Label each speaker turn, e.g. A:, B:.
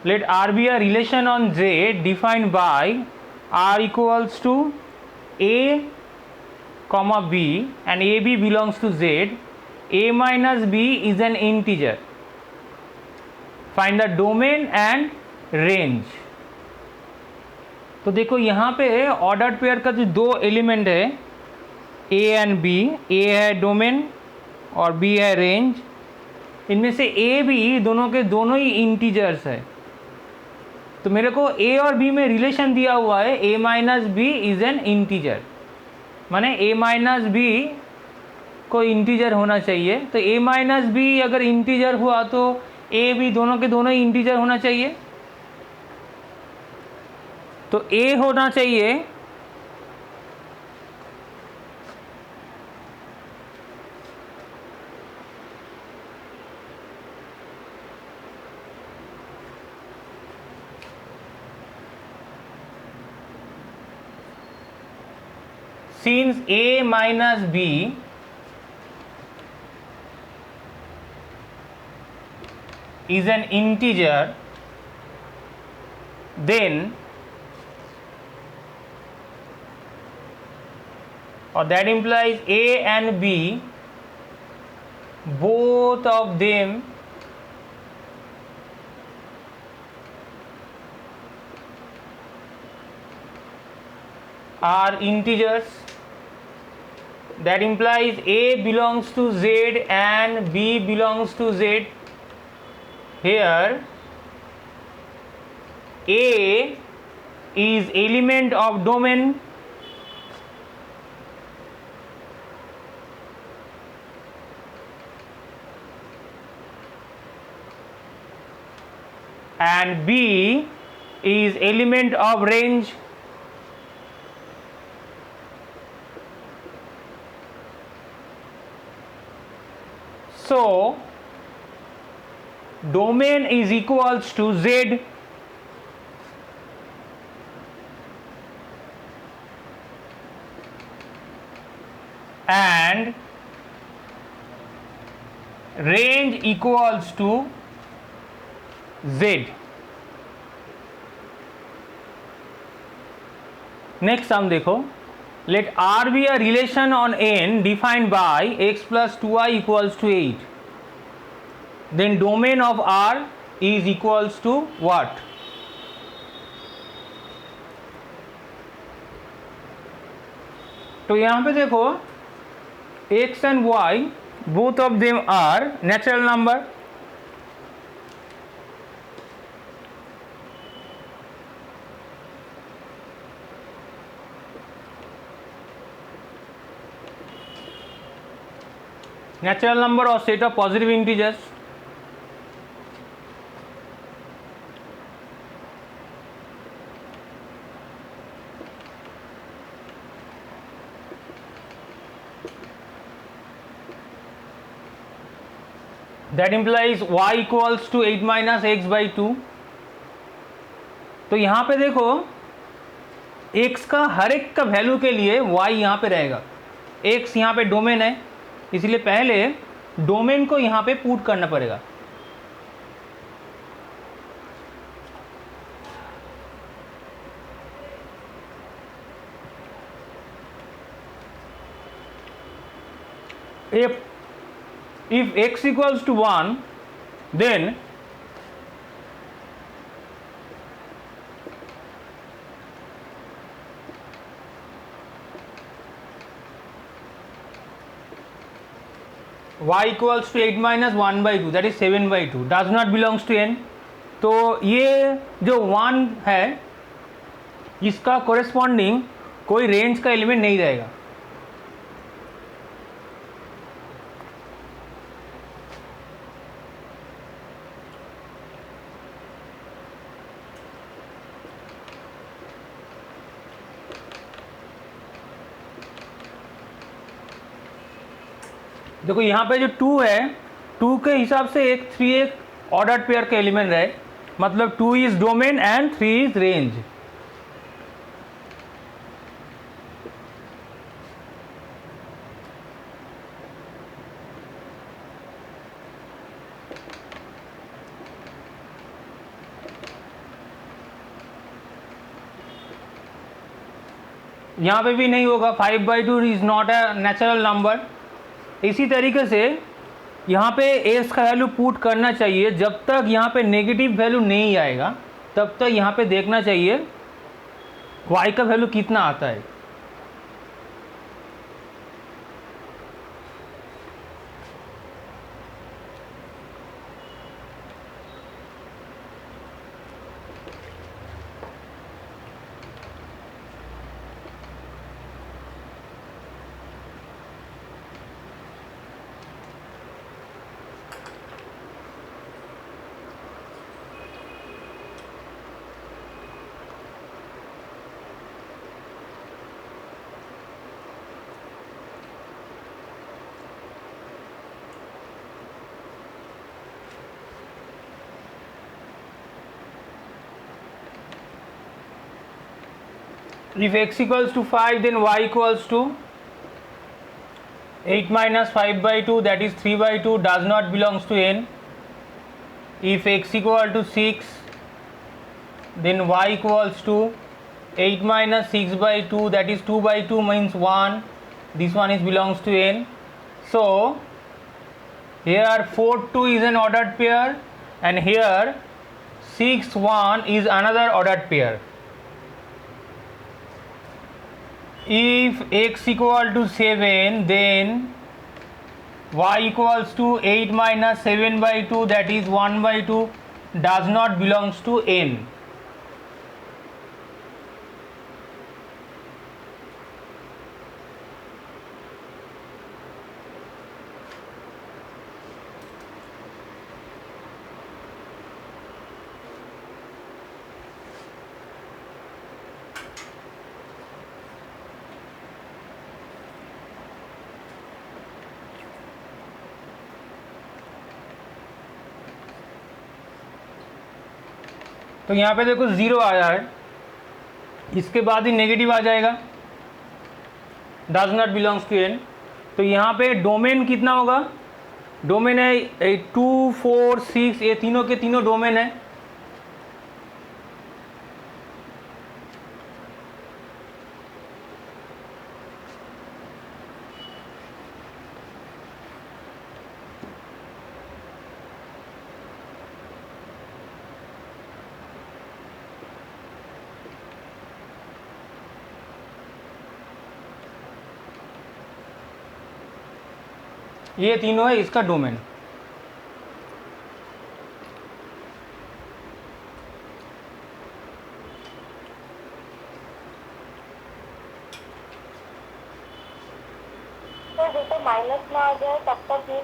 A: let R be a relation on Z defined by R equals to A comma B and AB belongs to Z. A minus B is an integer. Find the domain and range. तो देखो यहाँ पे ordered pair का जो दो element है A and B, A है domain और B है रेंज, इनमें से A B दोनों के दोनों ही इंटीजर्स है। तो मेरे को A और B में रिलेशन दिया हुआ है A minus B is an integer, माने A माइनस बी को इंटीजर होना चाहिए। तो A माइनस बी अगर इंटीजर हुआ तो A B दोनों के दोनों ही इंटीजर होना चाहिए। तो A होना चाहिए since A minus B is an integer, then or that implies A and B both of them are integers. That implies A belongs to Z and B belongs to Z. Here A is element of domain and B is element of range. So domain is equals to Z and range equals to Z. Next sum देखो, let R be a relation on N defined by x plus 2i equals to 8. Then domain of R is equals to what? तो यहाँ पे देखो x and y both of them are natural number. Natural number or set of positive integers. That implies y equals to 8 minus x by 2. तो यहाँ पे देखो x का हर एक का वैल्यू के लिए y यहाँ पे रहेगा। x यहाँ पे डोमेन है, इसलिए पहले डोमेन को यहाँ पे पुट करना पड़ेगा। If x equals to 1, then y equals to 8 minus 1 by 2, that is 7 by 2, does not belongs to n. तो ये जो 1 है इसका कोरेस्पॉन्डिंग कोई रेंज का एलिमेंट नहीं रहेगा। देखो यहाँ पे जो 2 है, 2 के हिसाब से एक 3 एक ऑर्डर्ड पेयर का एलिमेंट है, मतलब 2 is domain and 3 is range. यहाँ पे भी नहीं होगा, 5/2 is not a natural number. इसी तरीके से यहाँ पे एस का वैल्यू पुट करना चाहिए, जब तक यहाँ पे नेगेटिव वैल्यू नहीं आएगा तब तक यहाँ पे देखना चाहिए वाई का वैल्यू कितना आता है। If x equals to 5, then y equals to 8 minus 5/2, that is 3/2, does not belongs to n. If x equal to 6, then y equals to 8 minus 6/2, that is 2/2, means 1. This one is belongs to n. So here 4 2 is an ordered pair, and here 6 1 is another ordered pair. If x equal to 7, then y equals to 8 minus 7/2, that is 1/2, does not belongs to n. तो यहाँ पे देखो 0 आया है, इसके बाद ही negative आ जाएगा, does not belongs to N. तो यहाँ पे डोमेन कितना होगा, डोमेन है 2 4 6, ये तीनों के तीनों डोमेन है। ये तीनों है इसका डोमेन।
B: तो जब तक माइनस ना आ जाए तब तक ये